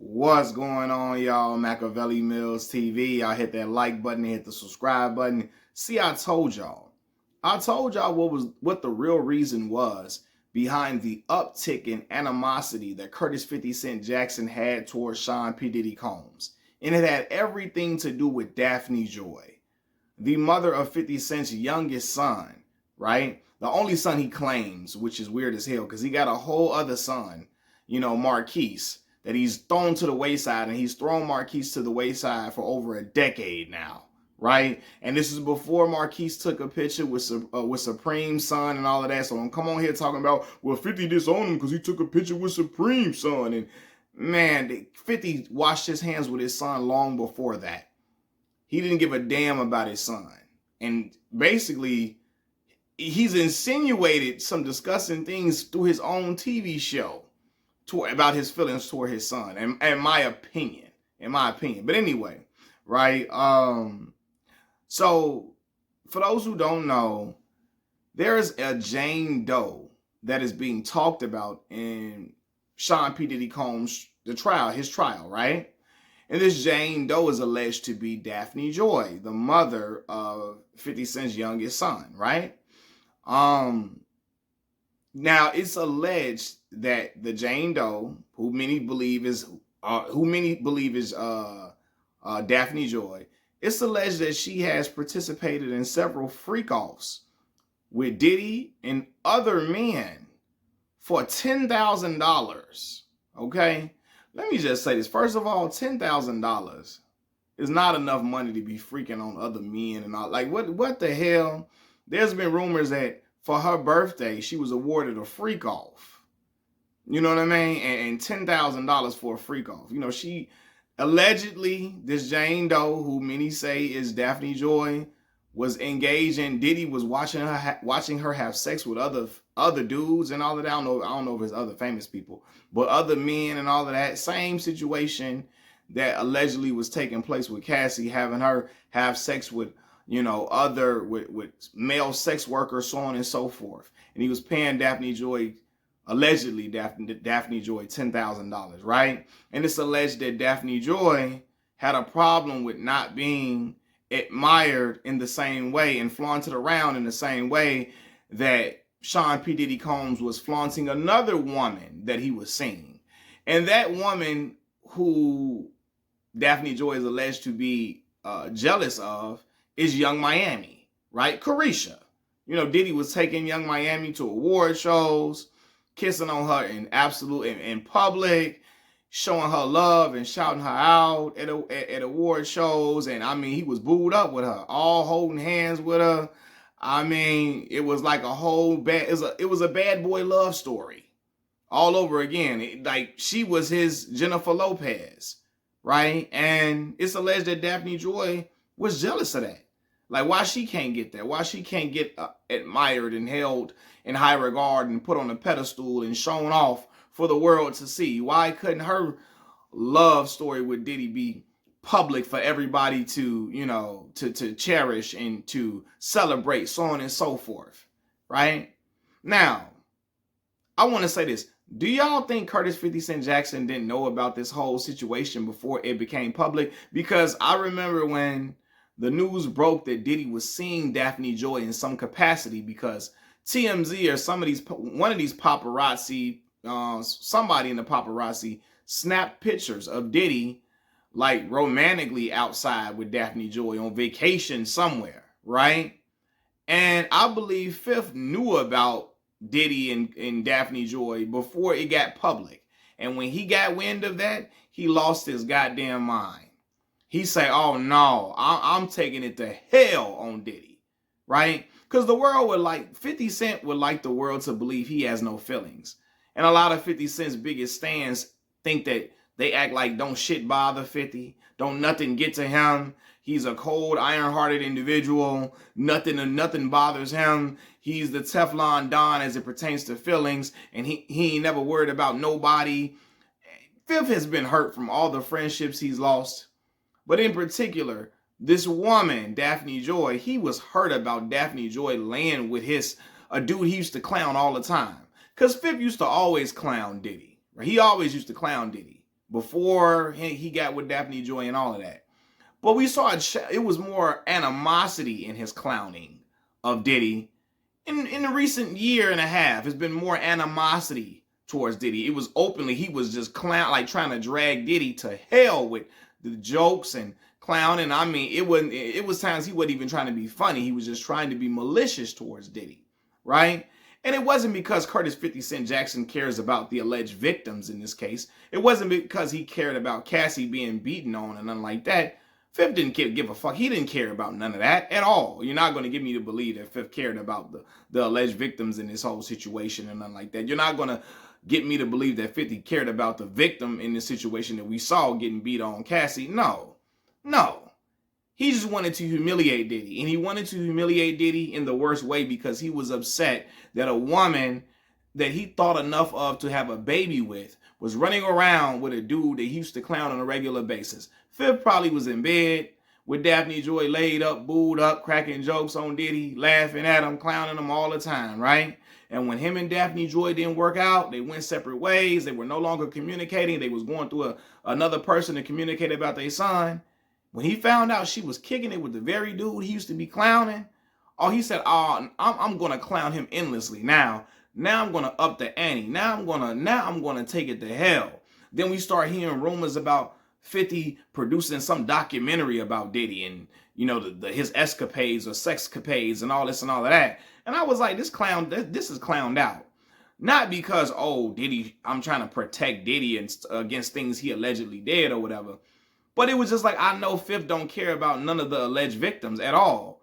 What's going on, y'all? Machiavelli Mills TV. Y'all hit that like button, hit the subscribe button. See, I told y'all. I told y'all what the real reason was behind the uptick in animosity that Curtis 50 Cent Jackson had towards Sean P. Diddy Combs. And it had everything to do with Daphne Joy, the mother of 50 Cent's youngest son, right? The only son he claims, which is weird as hell, because he got a whole other son, Marquise, that he's thrown to the wayside, and he's thrown Marquise to the wayside for over a decade now, right? And this is before Marquise took a picture with Supreme's son and all of that. So don't come on here talking about, well, 50 disowned him because he took a picture with Supreme's son. And man, 50 washed his hands with his son long before that. He didn't give a damn about his son. And basically, he's insinuated some disgusting things through his own TV show about his feelings toward his son, in my opinion. But anyway, right? So for those who don't know, there's a Jane Doe that is being talked about in Sean P. Diddy Combs' his trial, right? And this Jane Doe is alleged to be Daphne Joy, the mother of 50 Cent's youngest son, right? Now it's alleged that the Jane Doe, who many believe is Daphne Joy, it's alleged that she has participated in several freak-offs with Diddy and other men for $10,000. Okay, let me just say this. First of all, $10,000 is not enough money to be freaking on other men and all. Like, what the hell? There's been rumors that for her birthday, she was awarded a freak off. You know what I mean? And $10,000 for a freak off. She allegedly, this Jane Doe, who many say is Daphne Joy, was engaged in Diddy was watching her have sex with other dudes and all of that. I don't know if it's other famous people, but other men and all of that. Same situation that allegedly was taking place with Cassie, having her have sex with with male sex workers, so on and so forth. And he was paying Daphne Joy, allegedly Daphne Joy, $10,000, right? And it's alleged that Daphne Joy had a problem with not being admired in the same way and flaunted around in the same way that Sean P. Diddy Combs was flaunting another woman that he was seeing. And that woman who Daphne Joy is alleged to be jealous of is Young Miami, right? Carisha. Diddy was taking Young Miami to award shows, kissing on her in public, showing her love and shouting her out at award shows. And I mean, he was booed up with her, all holding hands with her. I mean, it was like it was a bad boy love story all over again. Like, she was his Jennifer Lopez, right? And it's alleged that Daphne Joy was jealous of that. Like, why she can't get that? Why she can't get admired and held in high regard and put on a pedestal and shown off for the world to see? Why couldn't her love story with Diddy be public for everybody to, to cherish and to celebrate, so on and so forth, right? Now, I want to say this. Do y'all think Curtis 50 Cent Jackson didn't know about this whole situation before it became public? Because I remember when the news broke that Diddy was seeing Daphne Joy in some capacity, because TMZ or one of these paparazzi, somebody in the paparazzi snapped pictures of Diddy like romantically outside with Daphne Joy on vacation somewhere, right? And I believe Fifth knew about Diddy and Daphne Joy before it got public. And when he got wind of that, he lost his goddamn mind. He say, oh no, I'm taking it to hell on Diddy, right? Because the world 50 Cent would like the world to believe he has no feelings. And a lot of 50 Cent's biggest stands think that they act like don't shit bother 50, don't nothing get to him. He's a cold, iron-hearted individual. Nothing bothers him. He's the Teflon Don as it pertains to feelings, and he ain't never worried about nobody. Fifth has been hurt from all the friendships he's lost. But in particular, this woman, Daphne Joy, he was hurt about Daphne Joy laying with a dude he used to clown all the time. Because Fifth used to always clown Diddy. Right? He always used to clown Diddy. before he got with Daphne Joy and all of that. But we saw it was more animosity in his clowning of Diddy. In the recent year and a half, it's been more animosity towards Diddy. It was openly, he was just like trying to drag Diddy to hell with the jokes and clowning. I mean, it was times he wasn't even trying to be funny. He was just trying to be malicious towards Diddy, right? And it wasn't because Curtis 50 Cent Jackson cares about the alleged victims in this case. It wasn't because he cared about Cassie being beaten on and nothing like that. Fifth didn't give a fuck. He didn't care about none of that at all. You're not going to get me to believe that Fifth cared about the alleged victims in this whole situation and nothing like that. You're not going to get me to believe that 50 cared about the victim in the situation that we saw getting beat on Cassie. No. He just wanted to humiliate Diddy. And he wanted to humiliate Diddy in the worst way because he was upset that a woman that he thought enough of to have a baby with was running around with a dude that he used to clown on a regular basis. Fifth probably was in bed with Daphne Joy laid up, booed up, cracking jokes on Diddy, laughing at him, clowning him all the time, right? And when him and Daphne Joy didn't work out, they went separate ways. They were no longer communicating. They was going through another person to communicate about their son. When he found out she was kicking it with the very dude he used to be clowning, he said, I'm going to clown him endlessly now. Now I'm going to up the ante. Now I'm going to take it to hell. Then we start hearing rumors about 50 producing some documentary about Diddy and, his escapades or sexcapades and all this and all of that. And I was like, this is clowned out. Not because, Diddy, I'm trying to protect Diddy and against things he allegedly did or whatever. But it was just like, I know Fifth don't care about none of the alleged victims at all.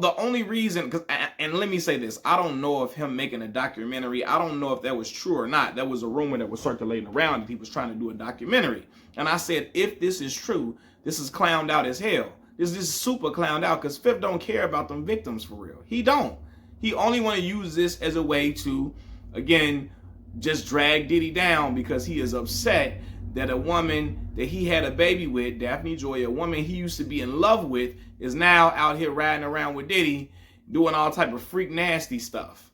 The only reason, and let me say this, I don't know if him making a documentary, I don't know if that was true or not. That was a rumor that was circulating around that he was trying to do a documentary. And I said, if this is true, this is clowned out as hell. This is super clowned out because Fifth don't care about them victims for real. He don't. He only want to use this as a way to, again, just drag Diddy down because he is upset that a woman that he had a baby with, Daphne Joy, a woman he used to be in love with, is now out here riding around with Diddy, doing all type of freak nasty stuff.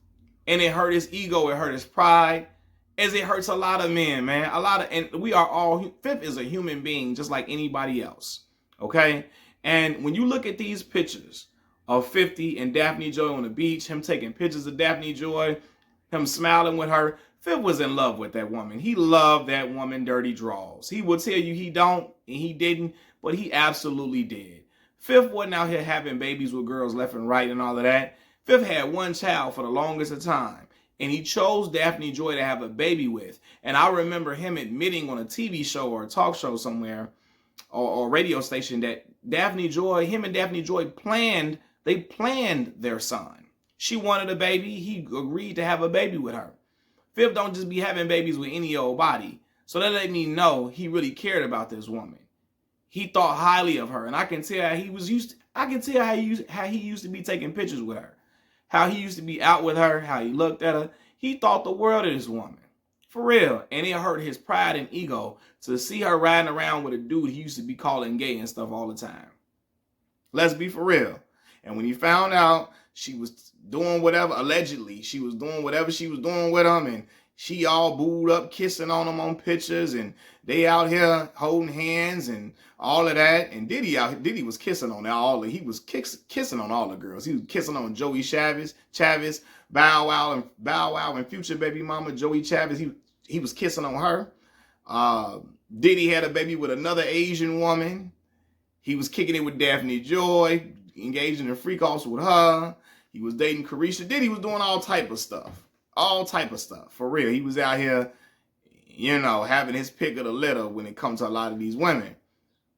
And it hurt his ego, it hurt his pride, as it hurts a lot of men, man. And we are all, Fifth is a human being just like anybody else, okay? And when you look at these pictures of 50 and Daphne Joy on the beach, him taking pictures of Daphne Joy, him smiling with her, Fifth was in love with that woman. He loved that woman dirty draws. He would tell you he don't and he didn't, but he absolutely did. Fifth wasn't out here having babies with girls left and right and all of that. Fifth had one child for the longest of time, and he chose Daphne Joy to have a baby with. And I remember him admitting on a TV show or a talk show somewhere or a radio station that him and Daphne Joy planned their son. She wanted a baby. He agreed to have a baby with her. Fifth don't just be having babies with any old body. So that let me know he really cared about this woman. He thought highly of her. And I can tell how he used to be taking pictures with her. How he used to be out with her, how he looked at her. He thought the world of this woman. For real. And it hurt his pride and ego to see her riding around with a dude he used to be calling gay and stuff all the time. Let's be for real. And when he found out she was doing whatever, allegedly, she was doing whatever she was doing with him, and she all booed up, kissing on him on pictures, and they out here holding hands and all of that. And Diddy was kissing on he was kissing on all the girls. He was kissing on Joey Chavez, Bow Wow and Future baby mama Joey Chavez. He was kissing on her. Diddy had a baby with another Asian woman. He was kicking it with Daphne Joy, engaging in freak offs with her. He was dating Carisha. Diddy was doing all type of stuff. For real. He was out here, having his pick of the litter when it comes to a lot of these women.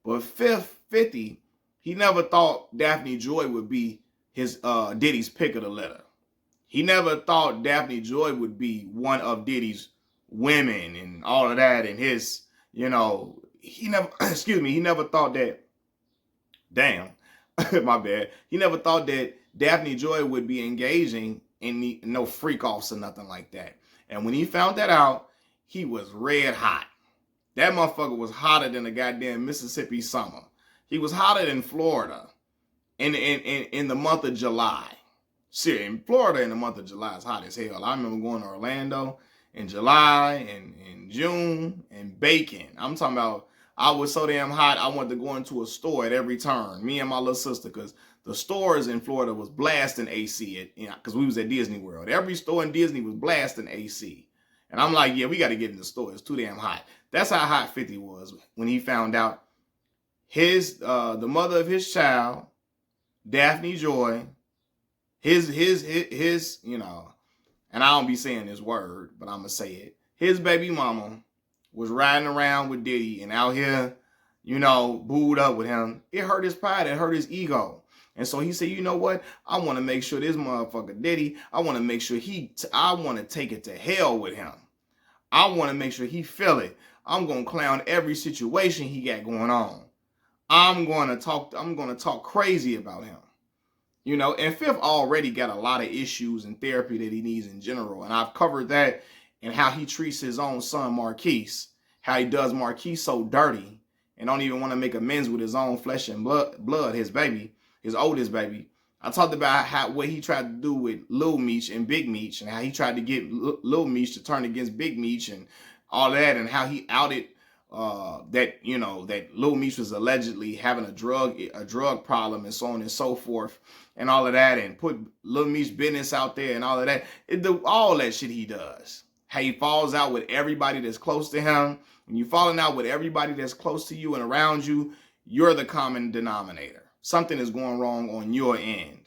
But 50, he never thought Daphne Joy would be his Diddy's pick of the litter. He never thought Daphne Joy would be one of Diddy's women and all of that. And his, he never thought that, my bad. He never thought that Daphne Joy would be engaging in no freak offs or nothing like that. And when he found that out, he was red hot. That motherfucker was hotter than a goddamn Mississippi summer. He was hotter than Florida in the month of July. Shit, in Florida in the month of July is hot as hell. I remember going to Orlando in July and in June and baking. I'm talking about I was so damn hot I wanted to go into a store at every turn. Me and my little sister, because the stores in Florida was blasting AC because we was at Disney World. Every store in Disney was blasting AC. And I'm like, yeah, we got to get in the store. It's too damn hot. That's how hot 50 was when he found out the mother of his child, Daphne Joy, his, you know, and I don't be saying this word, but I'm going to say it. His baby mama was riding around with Diddy and out here, you know, booed up with him. It hurt his pride. It hurt his ego. And so he said, you know what? I want to make sure this motherfucker Diddy, I want to make sure I want to take it to hell with him. I want to make sure he feel it. I'm going to clown every situation he got going on. I'm going to talk crazy about him. You know, and Fifth already got a lot of issues and therapy that he needs in general. And I've covered that and how he treats his own son, Marquise, how he does Marquise so dirty and don't even want to make amends with his own flesh and blood, his baby, his oldest baby. I talked about what he tried to do with Lil Meech and Big Meech and how he tried to get Lil Meech to turn against Big Meech and all that, and how he outed that, you know, that Lil Meech was allegedly having a drug problem and so on and so forth and all of that, and put Lil Meech business out there and all of that. All that shit he does. How he falls out with everybody that's close to him. When you're falling out with everybody that's close to you and around you, you're the common denominator. Something is going wrong on your end.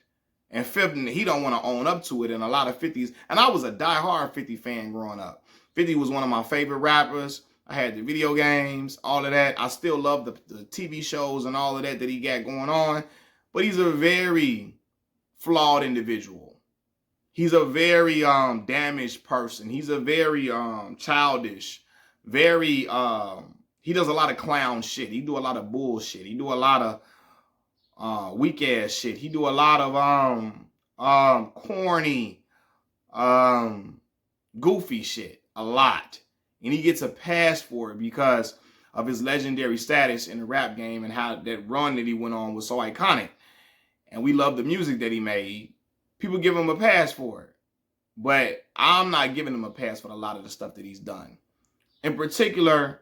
And Fifth, he don't want to own up to it. And a lot of 50s, and I was a diehard 50 fan growing up. 50 was one of my favorite rappers. I had the video games, all of that. I still love the TV shows and all of that he got going on. But he's a very flawed individual. He's a very damaged person. He's a very childish, very, he does a lot of clown shit. He do a lot of bullshit. He do a lot of weak ass shit. He do a lot of corny, goofy shit. A lot. And he gets a pass for it because of his legendary status in the rap game and how that run that he went on was so iconic. And we love the music that he made. People give him a pass for it. But I'm not giving him a pass for a lot of the stuff that he's done. In particular,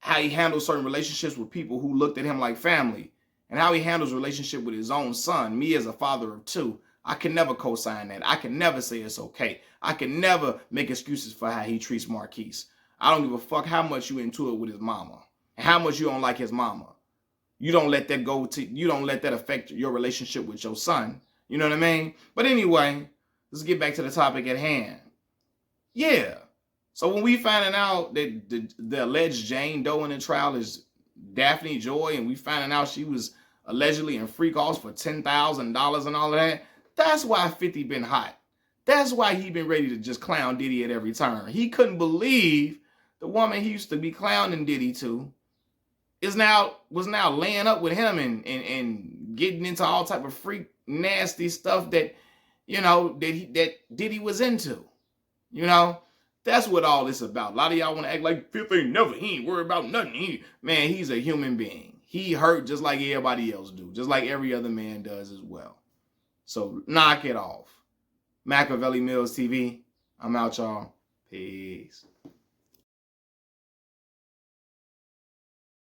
how he handles certain relationships with people who looked at him like family. And how he handles relationship with his own son. Me as a father of two, I can never co-sign that. I can never say it's okay. I can never make excuses for how he treats Marquise. I don't give a fuck how much you into it with his mama and how much you don't like his mama. You don't let that affect your relationship with your son. You know what I mean? But anyway, let's get back to the topic at hand. Yeah. So when we finding out that the alleged Jane Doe in the trial is Daphne Joy, and we finding out she was allegedly in free calls for $10,000 and all of that, that's why 50 been hot. That's why he been ready to just clown Diddy at every turn. He couldn't believe the woman he used to be clowning Diddy to was now laying up with him and getting into all type of freak nasty stuff that, you know, that Diddy was into. You know, that's what all this about. A lot of y'all want to act like Fifth he ain't worried about nothing. Man, he's a human being. He hurt just like everybody else do, just like every other man does as well. So knock it off. Machiavelli Mills TV. I'm out, y'all. Peace.